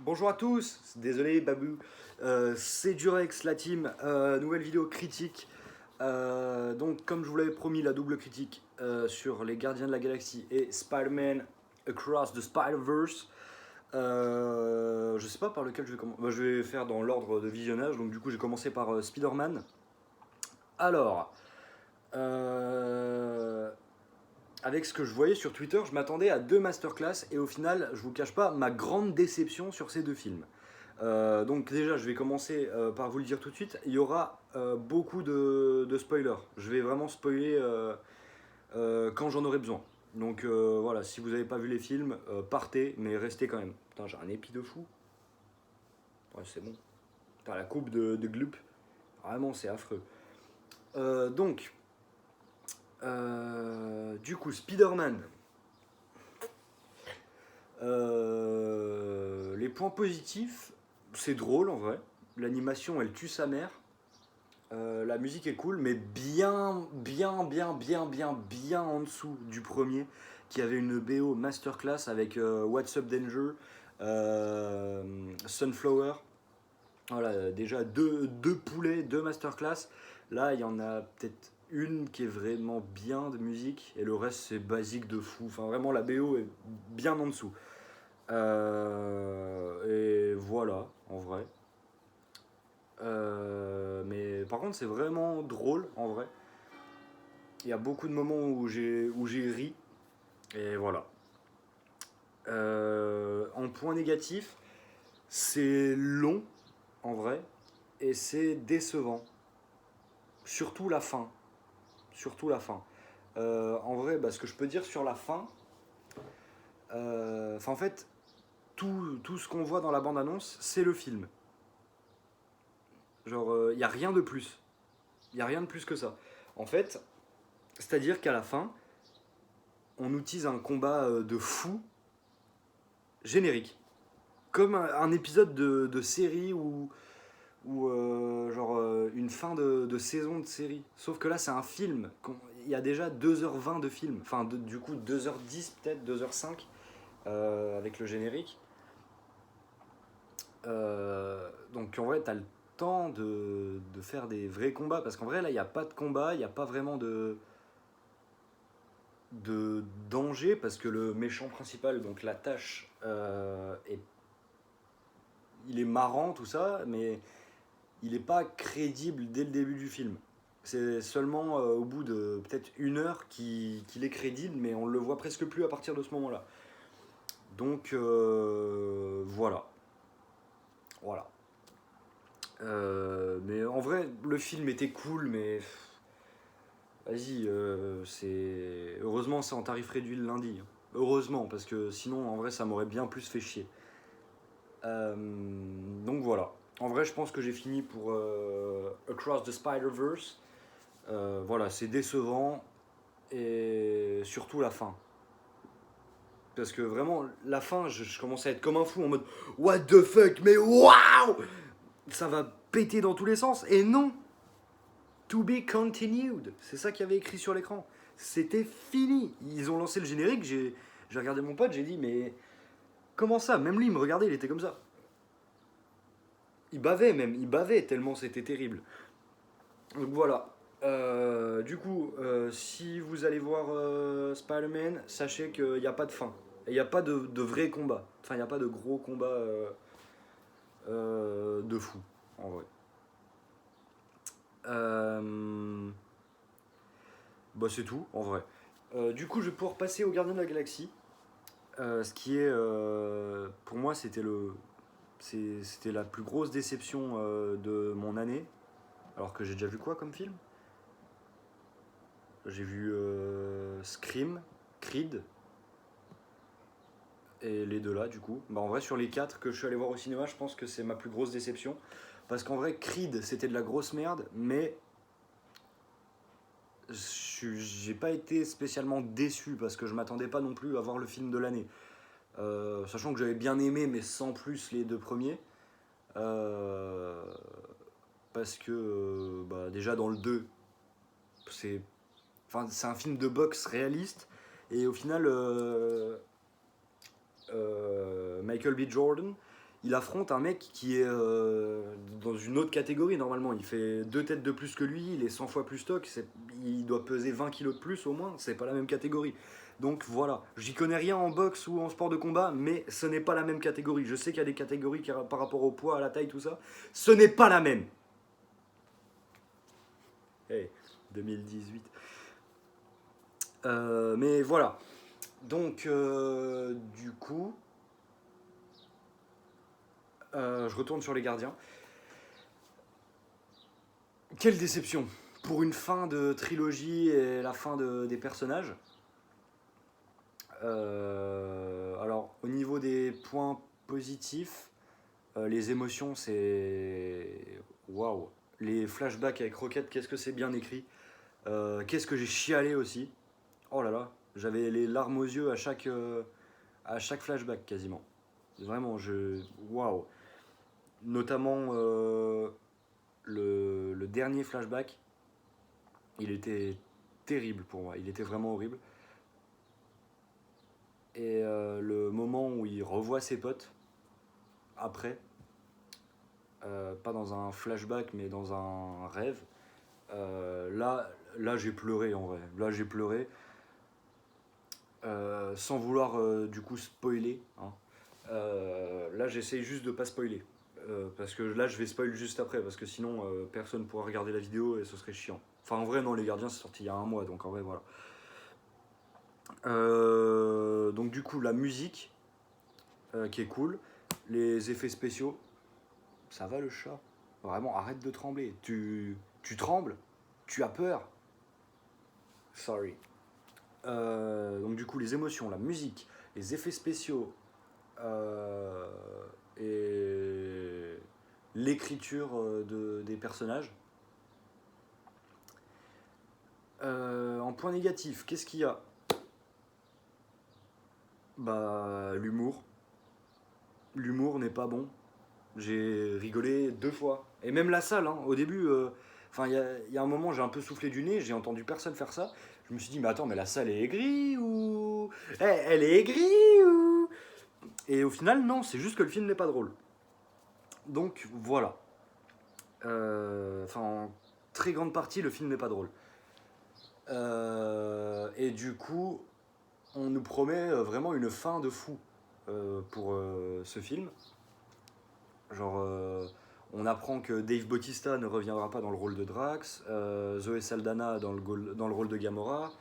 Bonjour à tous, désolé Babou, c'est Durex, la team, nouvelle vidéo critique. Donc comme je vous l'avais promis, la double critique sur les Gardiens de la Galaxie et Spider-Man Across the Spider-Verse. Je sais pas par lequel je vais commencer. Je vais faire dans l'ordre de visionnage, donc du coup j'ai commencé par Spider-Man. Alors, euh, avec ce que je voyais sur Twitter, je m'attendais à deux masterclass et au final, je vous cache pas ma grande déception sur ces deux films. Donc déjà, je vais commencer par vous le dire tout de suite. Il y aura beaucoup de spoilers. Je vais vraiment spoiler quand j'en aurai besoin. Donc voilà, si vous n'avez pas vu les films, partez, mais restez quand même. Putain, j'ai un épi de fou. Ouais, c'est bon. Putain, la coupe de Gloop. Vraiment, c'est affreux. Donc, du coup, Spider-Man. Les points positifs, c'est drôle en vrai. L'animation, elle tue sa mère. La musique est cool, mais bien en dessous du premier, qui avait une BO masterclass avec What's Up Danger, Sunflower. Voilà, déjà deux poulets, deux masterclass. Là, il y en a peut-être une qui est vraiment bien de musique, et le reste, c'est basique de fou. Enfin, vraiment, la BO est bien en dessous. Et voilà, en vrai. Mais par contre, c'est vraiment drôle, en vrai. Il y a beaucoup de moments où j'ai ri. Et voilà. En point négatif, c'est long, en vrai. Et c'est décevant. Surtout la fin. Surtout la fin. En vrai, ce que je peux dire sur la fin, en fait, tout ce qu'on voit dans la bande-annonce, c'est le film. Genre, il n'y a rien de plus. Il n'y a rien de plus que ça. En fait, c'est-à-dire qu'à la fin, on utilise un combat de fou générique. Comme un épisode de série ou genre une fin de saison de série. Sauf que là, c'est un film. Il y a déjà 2h20 de film. Enfin, du coup, 2h10 peut-être, 2h05 avec le générique. Donc en vrai, t'as le temps de faire des vrais combats. Parce qu'en vrai, là, il n'y a pas de combat, il n'y a pas vraiment de danger. Parce que le méchant principal, donc la tâche, il est marrant, tout ça, mais il n'est pas crédible dès le début du film. C'est seulement au bout de peut-être 1 heure qu'il est crédible, mais on le voit presque plus à partir de ce moment-là. Donc voilà. Voilà. Mais en vrai, le film était cool, mais vas-y, c'est. Heureusement, c'est en tarif réduit le lundi. Heureusement, parce que sinon, en vrai, ça m'aurait bien plus fait chier. Donc voilà. En vrai, je pense que j'ai fini pour Across the Spider-Verse. Voilà, c'est décevant et surtout la fin. Parce que vraiment, la fin, je commençais à être comme un fou en mode What the fuck, mais waouh. Ça va péter dans tous les sens. Et non, to be continued. C'est ça qu'il y avait écrit sur l'écran. C'était fini. Ils ont lancé le générique, j'ai regardé mon pote, j'ai dit mais comment ça. Même lui, il me regardait, il était comme ça. Il bavait même, il bavait tellement c'était terrible. Donc voilà. Du coup, si vous allez voir Spider-Man, sachez qu'il n'y a pas de fin. Et il n'y a pas de vrai combat. Enfin, il n'y a pas de gros combat de fou, en vrai. Euh, c'est tout, en vrai. Du coup, je vais pouvoir passer au Gardien de la Galaxie. Ce qui est, pour moi, c'était la plus grosse déception de mon année. Alors que j'ai déjà vu quoi comme film? J'ai vu Scream, Creed, et les deux là, du coup. En vrai, sur les quatre que je suis allé voir au cinéma, je pense que c'est ma plus grosse déception. Parce qu'en vrai, Creed, c'était de la grosse merde, mais j'ai pas été spécialement déçu parce que je m'attendais pas non plus à voir le film de l'année. Sachant que j'avais bien aimé, mais sans plus, les deux premiers. Euh, Parce que, déjà dans le 2 c'est c'est un film de boxe réaliste. Et au final, Michael B. Jordan, il affronte un mec qui est dans une autre catégorie normalement. Il fait 2 têtes de plus que lui, il est 100 fois plus stock, il doit peser 20 kilos de plus au moins, c'est pas la même catégorie. Donc voilà, j'y connais rien en boxe ou en sport de combat, mais ce n'est pas la même catégorie. Je sais qu'il y a des catégories par rapport au poids, à la taille, tout ça. Ce n'est pas la même. Hey, 2018. Mais voilà. Donc, du coup, je retourne sur les gardiens. Quelle déception pour une fin de trilogie et la fin des personnages. Alors, au niveau des points positifs, les émotions, c'est waouh. Les flashbacks avec Rocket, qu'est-ce que c'est bien écrit. Qu'est-ce que j'ai chialé aussi. Oh là là, j'avais les larmes aux yeux à chaque flashback quasiment. Vraiment, waouh. Notamment le dernier flashback, il était terrible pour moi. Il était vraiment horrible. Et le moment où il revoit ses potes, après, pas dans un flashback, mais dans un rêve, là j'ai pleuré en vrai. Là j'ai pleuré. Sans vouloir du coup spoiler. Hein. Là j'essaye juste de pas spoiler. Parce que là je vais spoil juste après, parce que sinon personne ne pourra regarder la vidéo et ce serait chiant. Enfin en vrai non, Les Gardiens c'est sorti il y a un mois, donc en vrai voilà. Donc du coup la musique qui est cool, les effets spéciaux, ça va le chat. Vraiment arrête de trembler. Tu trembles, tu as peur. Sorry. Donc du coup les émotions, la musique, les effets spéciaux et l'écriture des personnages. En point négatif, qu'est-ce qu'il y a? Bah l'humour. L'humour n'est pas bon. J'ai rigolé 2 fois. Et même la salle, hein, au début, enfin il y a un moment j'ai un peu soufflé du nez, j'ai entendu personne faire ça. Je me suis dit mais attends, mais la salle est aigrie ou... elle est aigrie ou... Et au final non, c'est juste que le film n'est pas drôle. Donc voilà. Enfin en très grande partie le film n'est pas drôle. Et du coup on nous promet vraiment une fin de fou pour ce film. Genre, on apprend que Dave Bautista ne reviendra pas dans le rôle de Drax, Zoé Saldana dans le rôle de Gamora,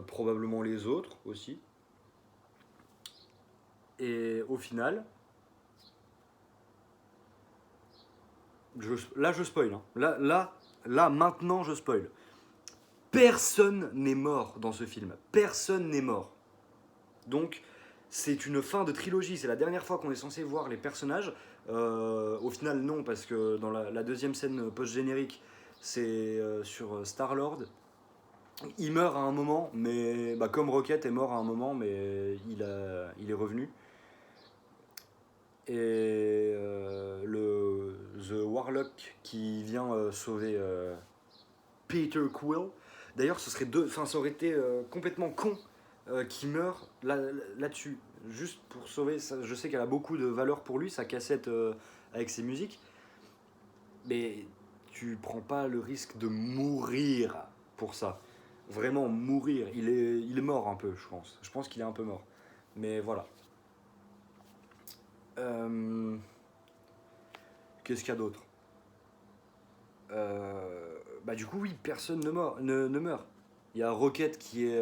probablement les autres aussi. Et au final, là je spoil, hein. Là maintenant je spoil. Personne n'est mort dans ce film. Personne n'est mort. Donc c'est une fin de trilogie, c'est la dernière fois qu'on est censé voir les personnages. Au final non, parce que dans la deuxième scène post-générique, c'est sur Star-Lord. Il meurt à un moment, mais bah, comme Rocket est mort à un moment, mais il est revenu. Et The Warlock qui vient sauver Peter Quill. D'ailleurs, ça aurait été complètement con qu'il meure là-dessus. Juste pour sauver, ça, je sais qu'elle a beaucoup de valeur pour lui, sa cassette avec ses musiques. Mais tu prends pas le risque de mourir pour ça. Vraiment mourir. Il est mort un peu, je pense. Je pense qu'il est un peu mort. Mais voilà. Qu'est-ce qu'il y a d'autre? Bah du coup oui, personne ne meurt. Il y a Rocket qui est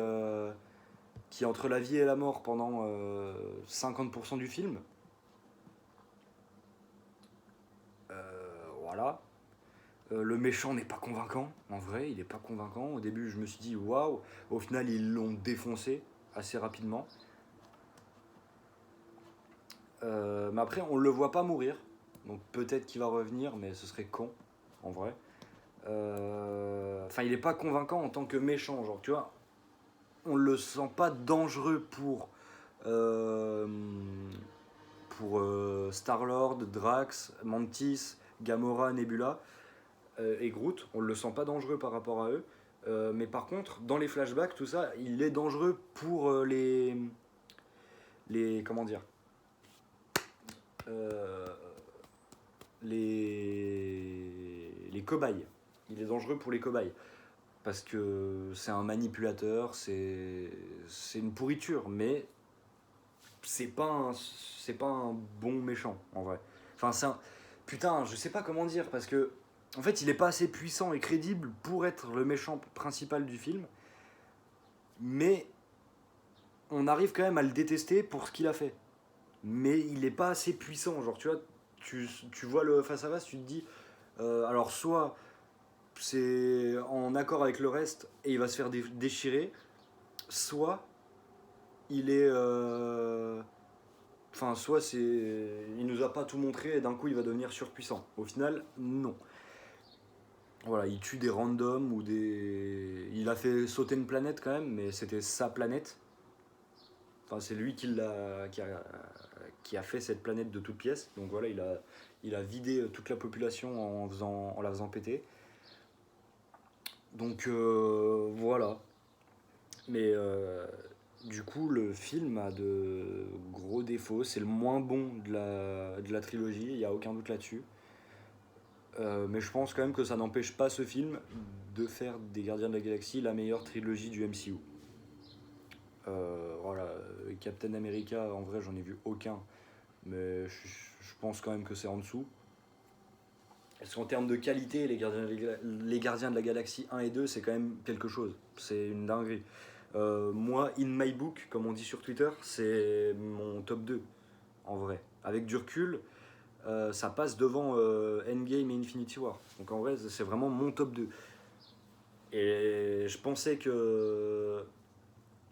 entre la vie et la mort pendant 50% du film. Voilà. Le méchant n'est pas convaincant, en vrai, il n'est pas convaincant. Au début, je me suis dit waouh. Au final, ils l'ont défoncé assez rapidement. Mais après, on ne le voit pas mourir. Donc peut-être qu'il va revenir, mais ce serait con, en vrai. Enfin, il n'est pas convaincant en tant que méchant. Genre, tu vois, on le sent pas dangereux pour Star-Lord, Drax, Mantis, Gamora, Nebula et Groot. On le sent pas dangereux par rapport à eux. Mais par contre, dans les flashbacks, tout ça, il est dangereux pour comment dire, euh, les cobayes. Il est dangereux pour les cobayes. Parce que c'est un manipulateur, c'est une pourriture, mais c'est pas un bon méchant, en vrai. Enfin, c'est un... Putain, je sais pas comment dire, parce que... En fait, il est pas assez puissant et crédible pour être le méchant principal du film, mais on arrive quand même à le détester pour ce qu'il a fait. Mais il est pas assez puissant, genre, tu vois, tu vois le face-à-face, tu te dis... alors, soit c'est en accord avec le reste et il va se faire déchirer, soit il est... Enfin, soit c'est... Il nous a pas tout montré et d'un coup il va devenir surpuissant. Au final, non. Voilà, il tue des randoms ou des... Il a fait sauter une planète quand même, mais c'était sa planète. Enfin, c'est lui qui a fait cette planète de toutes pièces. Donc voilà, il a vidé toute la population en la faisant péter. Donc voilà. Mais du coup, le film a de gros défauts. C'est le moins bon de la trilogie, il n'y a aucun doute là-dessus. Mais je pense quand même que ça n'empêche pas ce film de faire des Gardiens de la Galaxie la meilleure trilogie du MCU. Voilà, Captain America, en vrai, j'en ai vu aucun. Mais je pense quand même que c'est en dessous. Parce qu'en termes de qualité, les Gardiens de la Galaxie 1 et 2, c'est quand même quelque chose. C'est une dinguerie. Moi, in my book, comme on dit sur Twitter, c'est mon top 2, en vrai. Avec du recul, ça passe devant Endgame et Infinity War. Donc en vrai, c'est vraiment mon top 2. Et je pensais que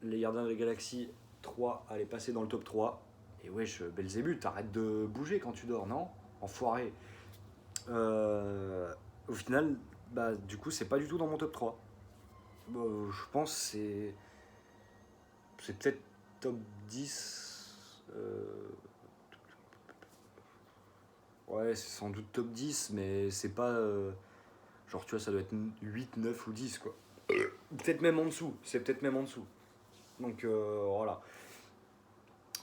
les Gardiens de la Galaxie 3 allaient passer dans le top 3. Et wesh, Belzébuth, t'arrêtes de bouger quand tu dors, non? Enfoiré. Au final, bah, du coup, c'est pas du tout dans mon top 3. Je pense que c'est peut-être top 10. Ouais, c'est sans doute top 10, mais c'est pas. Genre, tu vois, ça doit être 8, 9 ou 10, quoi. Peut-être même en dessous. C'est peut-être même en dessous. Donc, voilà.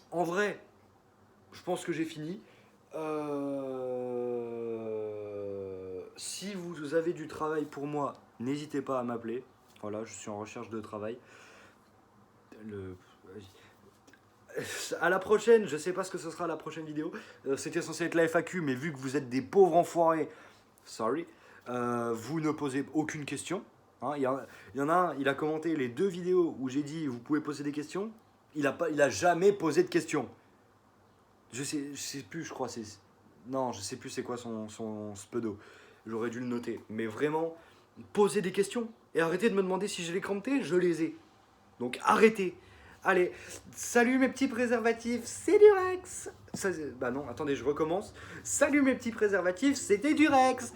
En vrai, je pense que j'ai fini. Si vous avez du travail pour moi, n'hésitez pas à m'appeler. Voilà, je suis en recherche de travail. Le... À la prochaine, je sais pas ce que ce sera la prochaine vidéo. C'était censé être la FAQ, mais vu que vous êtes des pauvres enfoirés, sorry, vous ne posez aucune question. Hein, il y en a un, il a commenté les 2 vidéos où j'ai dit vous pouvez poser des questions. Il a jamais posé de questions. Je sais plus, je crois. Non, je sais plus c'est quoi son pseudo. J'aurais dû le noter. Mais vraiment, posez des questions. Et arrêtez de me demander si j'ai les crampés, je les ai. Donc arrêtez. Allez, salut mes petits préservatifs, c'est du Rex. Bah non, attendez, je recommence. Salut mes petits préservatifs, c'était du Rex.